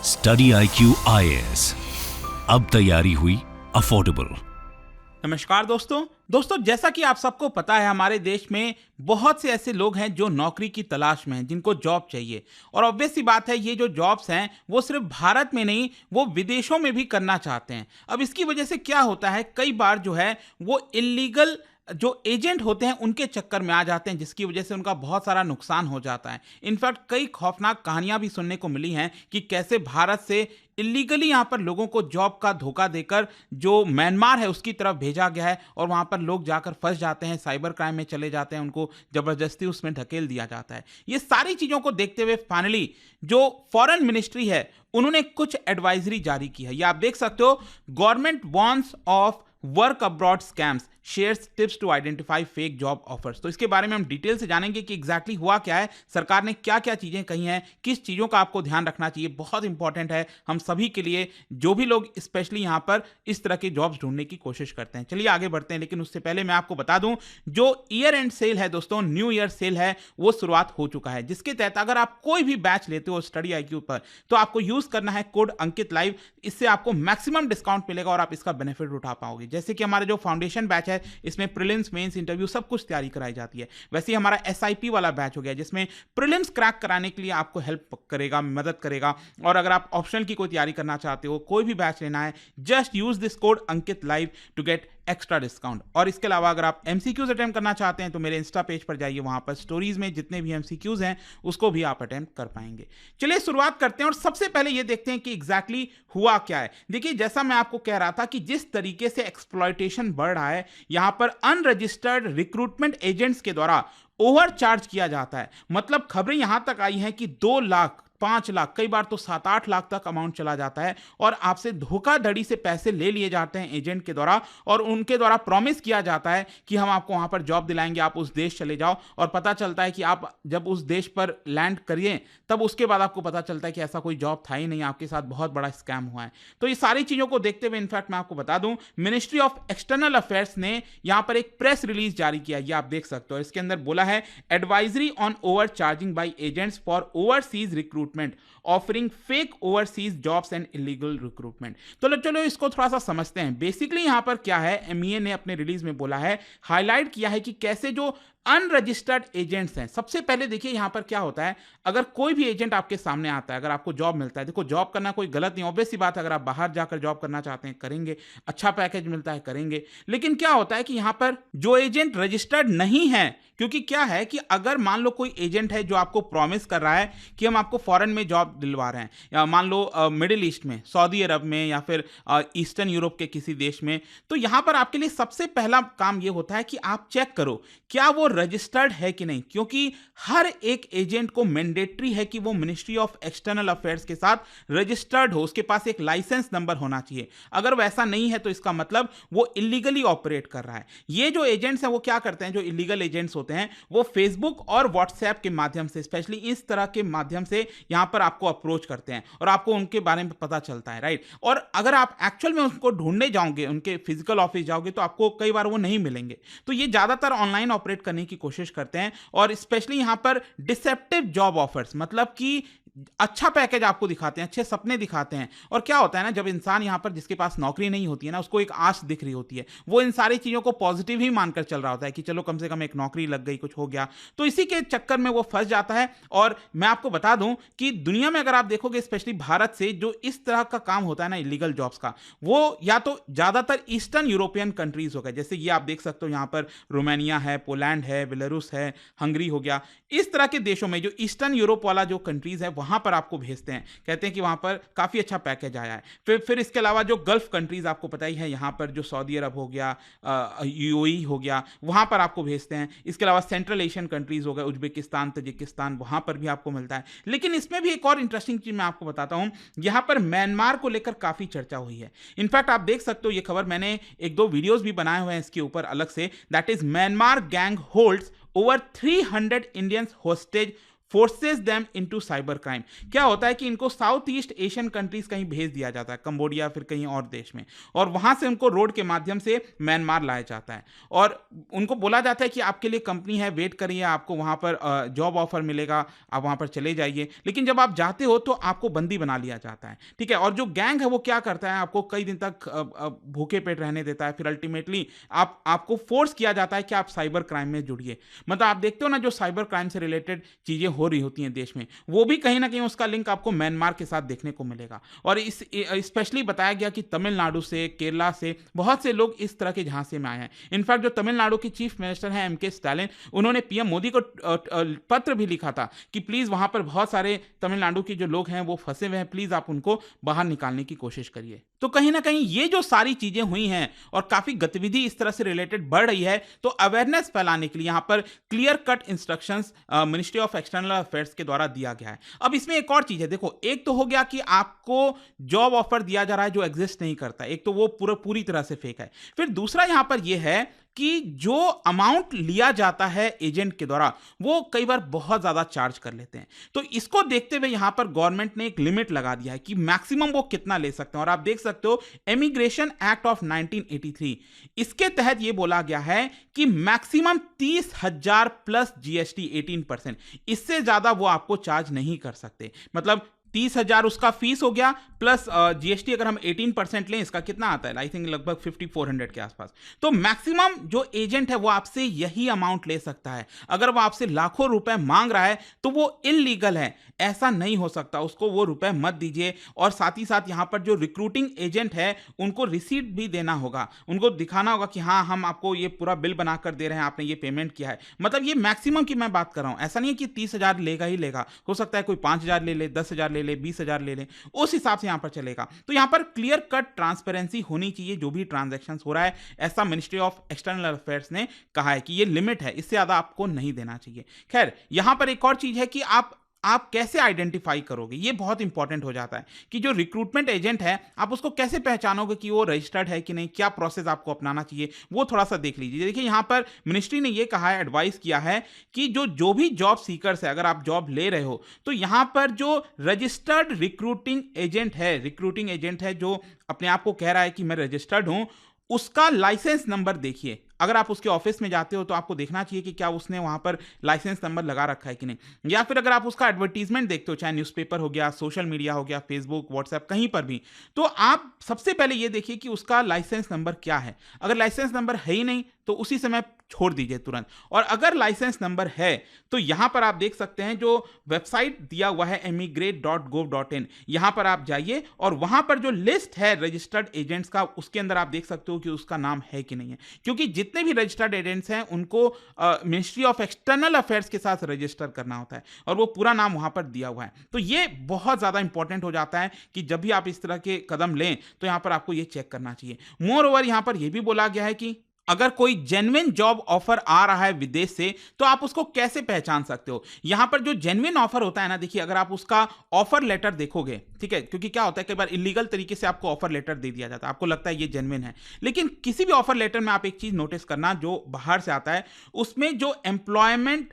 Study IQ IAS, अब तैयारी हुई अफोर्डेबल। नमस्कार दोस्तों जैसा कि आप सबको पता है, हमारे देश में बहुत से ऐसे लोग हैं जो नौकरी की तलाश में हैं, जिनको जॉब चाहिए। और ऑब्वियस सी बात है, ये जो जॉब्स हैं वो सिर्फ भारत में नहीं, वो विदेशों में भी करना चाहते हैं। अब इसकी वजह से क्या होता है, कई बार जो है वो इलीगल जो एजेंट होते हैं उनके चक्कर में आ जाते हैं, जिसकी वजह से उनका बहुत सारा नुकसान हो जाता है। इनफैक्ट कई खौफनाक कहानियां भी सुनने को मिली हैं कि कैसे भारत से इलीगली यहाँ पर लोगों को जॉब का धोखा देकर जो म्यांमार है उसकी तरफ भेजा गया है, और वहाँ पर लोग जाकर फंस जाते हैं, साइबर क्राइम में चले जाते हैं, उनको ज़बरदस्ती उसमें ढकेल दिया जाता है। ये सारी चीज़ों को देखते हुए फाइनली जो फॉरेन मिनिस्ट्री है उन्होंने कुछ एडवाइजरी जारी की है। ये आप देख सकते हो, government warns of work abroad scams, shares tips to identify fake job offers. तो इसके बारे में हम डिटेल से जानेंगे कि एग्जैक्टली हुआ क्या है, सरकार ने क्या क्या चीजें कही हैं, किस चीजों का आपको ध्यान रखना चाहिए। बहुत इंपॉर्टेंट है हम सभी के लिए, जो भी लोग स्पेशली यहां पर इस तरह के जॉब्स ढूंढने की कोशिश करते हैं। चलिए आगे बढ़ते हैं, लेकिन उससे पहले मैं आपको बता दूं, जो ईयर एंड सेल है दोस्तों, न्यू ईयर सेल है, वो शुरुआत हो चुका है, जिसके तहत अगर आप कोई भी बैच लेते हो स्टडी IQ पर, तो आपको यूज करना है कोड अंकित लाइव। इससे आपको मैक्सिमम डिस्काउंट मिलेगा और आप इसका बेनिफिट उठा पाओगे। जैसे कि हमारा जो फाउंडेशन बैच है, इसमें प्रीलिम्स, मेंस, इंटरव्यू सब कुछ तैयारी कराई जाती है। वैसे ही हमारा SIP वाला बैच हो गया, जिसमें प्रीलिम्स क्रैक कराने के लिए आपको हेल्प करेगा, मदद करेगा। और अगर आप ऑप्शनल की कोई तैयारी करना चाहते हो, कोई भी बैच लेना है, just use this code Ankit live to get extra discount. और इसके अलावा अगर आप MCQs अटेम्प्ट करना चाहते हैं तो मेरे इंस्टा पेज पर जाइए, वहां पर स्टोरीज में जितने भी MCQs हैं उसको भी आप अटेम्प्ट कर पाएंगे। चलिए शुरुआत करते हैं, और सबसे पहले ये देखते हैं कि एग्जैक्टली हुआ क्या है। देखिए, जैसा मैं आपको कह रहा था कि जिस तरीके से एक्सप्लॉयटेशन बढ़ रहा है, यहां पर अनरजिस्टर्ड रिक्रूटमेंट एजेंट्स के द्वारा ओवरचार्ज किया जाता है। मतलब खबरें यहां तक आई हैं कि 2 लाख, 5 लाख, कई बार तो 7-8 लाख तक अमाउंट चला जाता है, और आपसे धोखाधड़ी से पैसे ले लिए जाते हैं एजेंट के द्वारा, और उनके द्वारा प्रॉमिस किया जाता है कि हम आपको वहां पर जॉब दिलाएंगे, आप उस देश चले जाओ। और पता चलता है कि आप जब उस देश पर लैंड करिए, तब उसके बाद आपको पता चलता है कि ऐसा कोई जॉब था ही नहीं, आपके साथ बहुत बड़ा स्कैम हुआ है। तो ये सारी चीजों को देखते हुए इनफैक्ट मैं आपको बता दूं, मिनिस्ट्री ऑफ एक्सटर्नल अफेयर्स ने यहां पर एक प्रेस रिलीज जारी किया, ये आप देख सकते हो। इसके अंदर बोला है, advisory on over charging by agents for overseas recruitment, offering fake overseas jobs and illegal recruitment. तो चलो इसको थोड़ा सा समझते हैं। बेसिकली यहां पर क्या है, MEA ने अपने रिलीज में बोला है, हाईलाइट किया है कि कैसे जो अनरजिस्टर्ड एजेंट्स हैं। सबसे पहले देखिए यहां पर क्या होता है, अगर कोई भी एजेंट आपके सामने आता है, अगर आपको जॉब मिलता है, देखो जॉब करना कोई गलत नहीं, ऑब्वियस सी बात है, अगर आप बाहर जाकर जॉब करना चाहते हैं करेंगे, अच्छा पैकेज मिलता है करेंगे। लेकिन क्या होता है कि यहां पर जो एजेंट रजिस्टर्ड नहीं है, क्योंकि क्या है कि अगर मान लो कोई एजेंट है जो आपको प्रॉमिस कर रहा है कि हम आपको फॉरेन में जॉब दिलवा रहे हैं, या मान लो मिडिल ईस्ट में, सऊदी अरब में, या फिर ईस्टर्न यूरोप के किसी देश में, तो यहां पर आपके लिए सबसे पहला काम यह होता है कि आप चेक करो क्या वो रजिस्टर्ड है कि नहीं। क्योंकि हर एक एजेंट को मैंडेटरी है कि वो मिनिस्ट्री ऑफ एक्सटर्नल अफेयर्स के साथ रजिस्टर्ड हो, उसके पास एक लाइसेंस नंबर होना चाहिए। अगर वैसा नहीं है तो इसका मतलब वो इलीगली ऑपरेट कर रहा है। ये जो एजेंट्स हैं वो क्या करते हैं, जो इलीगल एजेंट्स होते हैं, वो फेसबुक और व्हाट्सएप के माध्यम से, स्पेशली इस तरह के माध्यम से यहां पर आपको अप्रोच करते हैं, और आपको उनके बारे में पता चलता है, राइट। और अगर आप एक्चुअल में उनको ढूंढने जाओगे, उनके फिजिकल ऑफिस जाओगे, तो आपको कई बार वो नहीं मिलेंगे। तो ये ज्यादातर ऑनलाइन ऑपरेट करने की कोशिश करते हैं, और स्पेशली यहां पर डिसेप्टिव जॉब ऑफर्स, मतलब कि अच्छा पैकेज आपको दिखाते हैं, अच्छे सपने दिखाते हैं। और क्या होता है ना, जब इंसान यहां पर, जिसके पास नौकरी नहीं होती है ना, उसको एक आश दिख रही होती है, वो इन सारी चीजों को पॉजिटिव ही मानकर चल रहा होता है कि चलो कम से कम एक नौकरी लग गई, कुछ हो गया। तो इसी के चक्कर में वो फंस जाता है। और मैं आपको बता दूं कि दुनिया में अगर आप देखोगे, स्पेशली भारत से जो इस तरह का काम होता है ना इलीगल जॉब्स का, वो या तो ज्यादातर ईस्टर्न यूरोपियन कंट्रीज हो गए, जैसे ये आप देख सकते हो, यहां पर रोमानिया है, पोलैंड है, बेलारूस है, हंगरी हो गया। इस तरह के देशों में, जो ईस्टर्न यूरोप वाला जो कंट्रीज है, वहां पर आपको भेजते हैं, कहते हैं कि वहां पर काफी अच्छा पैकेज आया है। फिर इसके अलावा जो गल्फ कंट्रीज आपको पता ही है, यहां पर जो सऊदी अरब हो गया, UAE हो गया, वहां पर आपको भेजते हैं। इसके अलावा सेंट्रल एशियन कंट्रीज हो गए, उज्बेकिस्तान, तजिकिस्तान, वहां पर भी आपको मिलता है। लेकिन इसमें भी एक और इंटरेस्टिंग चीज मैं आपको बताता हूं, यहां पर म्यांमार को लेकर काफी चर्चा हुई है। इनफैक्ट आप देख सकते हो, ये खबर मैंने 1-2 वीडियोस भी बनाए हुए हैं इसके ऊपर अलग से, that is Myanmar gang holds over 300 Indians hostage forces them into cyber crime. क्या होता है कि इनको साउथ ईस्ट एशियन कंट्रीज कहीं भेज दिया जाता है, कंबोडिया फिर कहीं और देश में, और वहां से उनको रोड के माध्यम से म्यांमार लाया जाता है और उनको बोला जाता है कि आपके लिए कंपनी है, वेट करिए, आपको वहां पर जॉब ऑफर मिलेगा, आप वहां पर चले जाइए। लेकिन जब आप जाते हो तो आपको बंदी बना लिया जाता है, ठीक है। और जो गैंग है वो क्या करता है, आपको कई दिन तक भूखे पेट रहने देता है, फिर अल्टीमेटली आपको फोर्स किया जाता है कि आप साइबर क्राइम में जुड़िए। मतलब आप देखते हो ना, जो साइबर क्राइम से रिलेटेड चीजें हो रही होती हैं देश में, वो भी कहीं ना कहीं उसका लिंक आपको म्यांमार के साथ देखने को मिलेगा। और इस स्पेशली बताया गया कि तमिलनाडु से, केरला से बहुत से लोग इस तरह के झांसे में आए हैं। इनफैक्ट जो तमिलनाडु के चीफ मिनिस्टर हैं एम.के. स्टालिन, उन्होंने पीएम मोदी को पत्र भी लिखा था कि प्लीज वहां पर बहुत सारे तमिलनाडु के जो लोग हैं वो फंसे हुए हैं, प्लीज आप उनको बाहर निकालने की कोशिश करिए। तो कहीं ना कहीं ये जो सारी चीजें हुई हैं और काफी गतिविधि इस तरह से रिलेटेड बढ़ रही है, तो अवेयरनेस फैलाने के लिए यहां पर clear cut instructions ministry of external affairs के द्वारा दिया गया है। अब इसमें एक और चीज है, देखो, एक तो हो गया कि आपको जॉब ऑफर दिया जा रहा है जो एग्जिस्ट नहीं करता, एक तो वो पूरी तरह से फेक है। फिर दूसरा यहां पर यह है कि जो अमाउंट लिया जाता है एजेंट के द्वारा, वो कई बार बहुत ज्यादा चार्ज कर लेते हैं। तो इसको देखते हुए यहां पर गवर्नमेंट ने एक लिमिट लगा दिया है कि मैक्सिमम वो कितना ले सकते हैं। और आप देख सकते हो इमिग्रेशन एक्ट ऑफ 1983, इसके तहत ये बोला गया है कि मैक्सिमम 30,000 प्लस जीएसटी 18%, इससे ज्यादा वो आपको चार्ज नहीं कर सकते। मतलब 30,000 उसका फीस हो गया, प्लस जीएसटी अगर हम 18% लें, इसका कितना आता है, आई थिंक लगभग 5,400 के आसपास। तो मैक्सिमम जो एजेंट है वो आपसे यही अमाउंट ले सकता है। अगर वो आपसे लाखों रुपए मांग रहा है तो वो इलीगल है, ऐसा नहीं हो सकता, उसको वो रुपए मत दीजिए। और साथ ही साथ यहां पर जो रिक्रूटिंग एजेंट है उनको रिसीट भी देना होगा, उनको दिखाना होगा कि हाँ, हम आपको ये पूरा बिल बनाकर दे रहे हैं, आपने ये पेमेंट किया है। मतलब ये मैक्सिमम की मैं बात कर रहा हूं, ऐसा नहीं है कि 30,000 लेगा ही लेगा, हो सकता है कोई 5,000 ले ले, 10,000 ले 20,000 ले ले, उस हिसाब से यहां पर चलेगा। तो यहां पर क्लियर कट ट्रांसपेरेंसी होनी चाहिए जो भी ट्रांजैक्शन हो रहा है, ऐसा मिनिस्ट्री ऑफ एक्सटर्नल अफेयर्स ने कहा है कि ये लिमिट है, इससे ज्यादा आपको नहीं देना चाहिए। खैर, यहां पर एक और चीज है कि आप कैसे आइडेंटिफाई करोगे, ये बहुत इंपॉर्टेंट हो जाता है कि जो रिक्रूटमेंट एजेंट है आप उसको कैसे पहचानोगे कि वो रजिस्टर्ड है कि नहीं, क्या प्रोसेस आपको अपनाना चाहिए, वो थोड़ा सा देख लीजिए। देखिए, यहां पर मिनिस्ट्री ने ये कहा है, एडवाइस किया है कि जो भी जॉब सीकर्स है, अगर आप जॉब ले रहे हो तो यहां पर जो रजिस्टर्ड रिक्रूटिंग एजेंट है जो अपने आप को कह रहा है कि मैं रजिस्टर्ड हूं, उसका लाइसेंस नंबर देखिए। अगर आप उसके ऑफिस में जाते हो तो आपको देखना चाहिए कि क्या उसने वहां पर लाइसेंस नंबर लगा रखा है कि नहीं। या फिर अगर आप उसका एडवर्टीजमेंट देखते हो, चाहे न्यूज़पेपर हो गया, सोशल मीडिया हो गया, फेसबुक, व्हाट्सएप, कहीं पर भी, तो आप सबसे पहले ये देखिए कि उसका लाइसेंस नंबर क्या है। अगर लाइसेंस नंबर है ही नहीं तो उसी समय छोड़ दीजिए तुरंत। और अगर लाइसेंस नंबर है तो यहां पर आप देख सकते हैं जो वेबसाइट दिया हुआ है emigrate.gov.in, यहां पर आप जाइए और वहां पर जो लिस्ट है रजिस्टर्ड एजेंट्स का, उसके अंदर आप देख सकते हो कि उसका नाम है कि नहीं है। क्योंकि जितने भी रजिस्टर्ड एजेंट्स हैं उनको मिनिस्ट्री ऑफ एक्सटर्नल अफेयर्स के साथ रजिस्टर करना होता है और वो पूरा नाम वहां पर दिया हुआ है। तो ये बहुत ज्यादा इंपॉर्टेंट हो जाता है कि जब भी आप इस तरह के कदम लें तो यहां पर आपको ये चेक करना चाहिए। मोर ओवर यहां पर यह भी बोला गया है कि अगर कोई जेन्युइन जॉब ऑफर आ रहा है विदेश से तो आप उसको कैसे पहचान सकते हो। यहां पर जो जेन्युइन ऑफर होता है ना, देखिए, अगर आप उसका ऑफर लेटर देखोगे, ठीक है, क्योंकि क्या होता है कई बार इलीगल तरीके से आपको ऑफर लेटर दे दिया जाता है, आपको लगता है ये जेन्युइन है, लेकिन किसी भी ऑफर लेटर में आप एक चीज नोटिस करना, जो बाहर से आता है उसमें जो एम्प्लॉयमेंट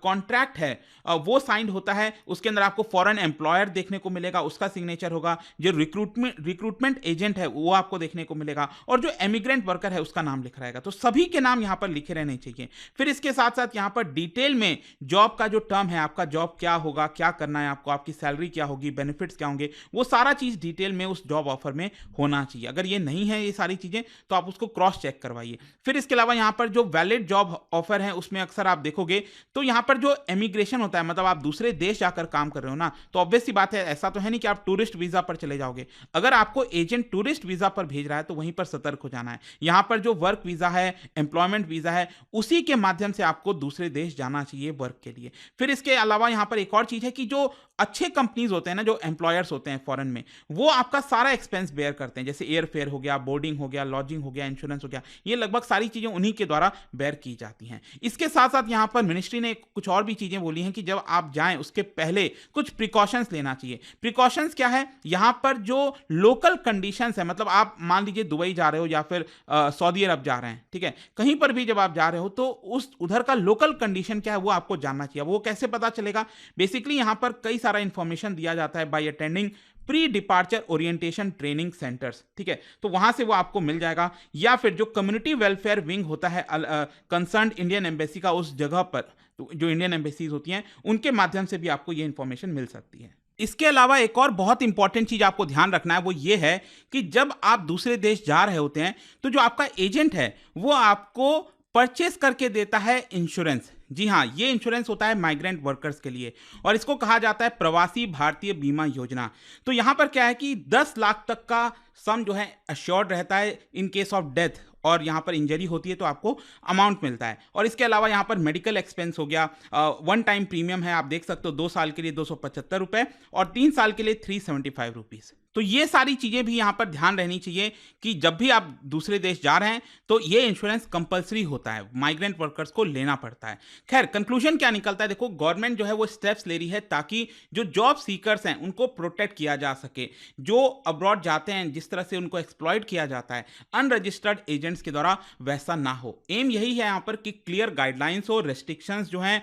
कॉन्ट्रैक्ट है वो साइंड होता है, उसके अंदर आपको फॉरेन एम्प्लॉयर देखने को मिलेगा, उसका सिग्नेचर होगा, जो रिक्रूटमेंट एजेंट है वो आपको देखने को मिलेगा, और जो एमिग्रेंट वर्कर है उसका नाम लिखा रहेगा। तो सभी के नाम यहां पर लिखे रहने चाहिए। फिर इसके साथ साथ यहां पर डिटेल में जॉब का जो टर्म है, आपका जॉब क्या होगा, क्या करना है आपको, आपकी सैलरी क्या होगी, बेनिफिट्स क्या होंगे, वो सारा चीज डिटेल में उस जॉब ऑफर में होना चाहिए। अगर ये नहीं है ये सारी चीजें तो आप उसको क्रॉस चेक करवाइए। फिर इसके अलावा यहां पर जो वैलिड जॉब ऑफर है उसमें अक्सर आप देखोगे तो यहां पर जो एमिग्रेशन होता है, मतलब आप दूसरे देश जाकर काम कर रहे हो ना, तो ऑब्वियस सी बात है, ऐसा तो है नहीं कि आप टूरिस्ट वीजा पर चले जाओगे। अगर आपको एजेंट टूरिस्ट वीजा पर भेज रहा है तो वहीं पर सतर्क हो जाना है। यहां पर जो वर्क वीजा है, एम्प्लॉयमेंट वीजा है, उसी के माध्यम से आपको दूसरे देश जाना चाहिए वर्क के लिए। फिर इसके अलावा यहां पर एक और चीज है कि जो अच्छे कंपनीज होते हैं ना, जो एम्प्लॉयर्स होते हैं फॉरेन में, वो आपका सारा एक्सपेंस बेयर करते हैं, जैसे एयर फेयर हो गया, बोर्डिंग हो गया, लॉजिंग हो गया, इंश्योरेंस हो गया, ये लगभग सारी चीजें उन्हीं के द्वारा बेयर की जाती हैं। इसके साथ साथ यहाँ पर मिनिस्ट्री ने कुछ और भी चीजें बोली हैं कि जब आप जाएं उसके पहले कुछ प्रिकॉशंस लेना चाहिए। प्रिकॉशंस क्या है, यहाँ पर जो लोकल कंडीशंस है, मतलब आप मान लीजिए दुबई जा रहे हो या फिर सऊदी अरब जा रहे हैं, ठीक है, कहीं पर भी जब आप जा रहे हो तो उस उधर का लोकल कंडीशन क्या है वो आपको जानना चाहिए। वो कैसे पता चलेगा? बेसिकली यहाँ पर कई सारा इंफॉर्मेशन दिया जाता है by attending pre departure orientation training centres, ठीक है, तो वहां से वो आपको मिल जाएगा, या फिर जो कम्युनिटी वेलफेयर विंग होता है कंसर्न इंडियन एम्बेसी का, उस जगह पर जो इंडियन एम्बेसीज होती हैं उनके माध्यम से भी आपको ये इंफॉर्मेशन मिल सकती है। इसके अलावा एक और बहुत इंपॉर्टेंट चीज आपको ध्यान रखना है, वो ये है कि जब आप दूसरे देश जा रहे होते हैं तो जो आपका एजेंट है वो आपको परचेस करके देता है इंश्योरेंस। जी हाँ, ये इंश्योरेंस होता है माइग्रेंट वर्कर्स के लिए और इसको कहा जाता है प्रवासी भारतीय बीमा योजना। तो यहाँ पर क्या है कि 10 लाख तक का सम जो है अश्योर्ड रहता है इन केस ऑफ डेथ, और यहाँ पर इंजरी होती है तो आपको अमाउंट मिलता है। और इसके अलावा यहाँ पर मेडिकल एक्सपेंस हो गया, वन टाइम प्रीमियम है, आप देख सकते हो 2 साल के लिए 275 रुपए और 3 साल के लिए 375 रुपीज। तो ये सारी चीजें भी यहाँ पर ध्यान रहनी चाहिए कि जब भी आप दूसरे देश जा रहे हैं तो ये इंश्योरेंस कंपलसरी होता है, माइग्रेंट वर्कर्स को लेना पड़ता है। खैर, कंक्लूजन क्या निकलता है? देखो, गवर्नमेंट जो है वो स्टेप्स ले रही है ताकि जो जॉब सीकर्स हैं उनको प्रोटेक्ट किया जा सके। जो अब्रॉड जाते हैं, जिस तरह से उनको एक्सप्लॉइट किया जाता है अनरजिस्टर्ड एजेंट्स के द्वारा, वैसा ना हो। एम यही है यहाँ पर कि क्लियर गाइडलाइंस और रेस्ट्रिक्शंस जो हैं,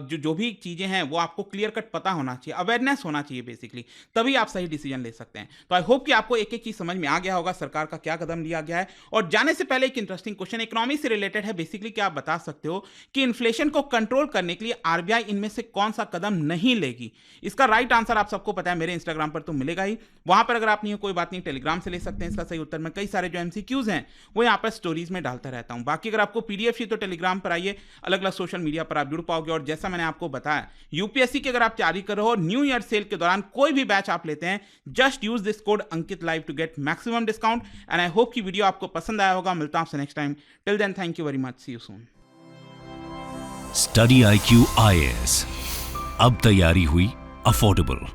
जो भी चीजें हैं वो आपको क्लियर कट पता होना चाहिए, अवेयरनेस होना चाहिए बेसिकली, तभी आप सही डिसीजन ले सकते हैं। तो आई होप कि आपको एक एक चीज समझ में आ गया होगा, सरकार का क्या कदम लिया गया है। और जाने से पहले एक इंटरेस्टिंग क्वेश्चन इकोनॉमी से रिलेटेड है। बेसिकली क्या आप बता सकते हो कि इन्फ्लेशन को कंट्रोल करने के लिए आरबीआई इनमें से कौन सा कदम नहीं लेगी? इसका राइट आंसर आप सबको पता है, मेरे इंस्टाग्राम पर तो मिलेगा ही, वहां पर अगर आप नहीं हो कोई बात नहीं, टेलीग्राम से ले सकते हैं इसका सही उत्तर। मैं कई सारे जो एमसीक्यूज हैं वो यहाँ पर स्टोरीज में डालता रहता हूं। बाकी अगर आपको पीडीएफ चाहिए तो टेलीग्राम पर आइए, अलग अलग सोशल मीडिया पर आप जुड़ पाओगे। और जैसा मैंने आपको बताया, यूपीएससी की अगर आप तैयारी कर रहे हो, न्यू ईयर सेल के दौरान कोई भी बैच आप लेते हैं, just use this code Ankit live to get maximum discount. And I hope कि वीडियो आपको पसंद आया होगा। मिलता हूं आपसे next time. Till then, thank you very much, see you soon. Study IQ IAS, अब तैयारी हुई अफोर्डेबल।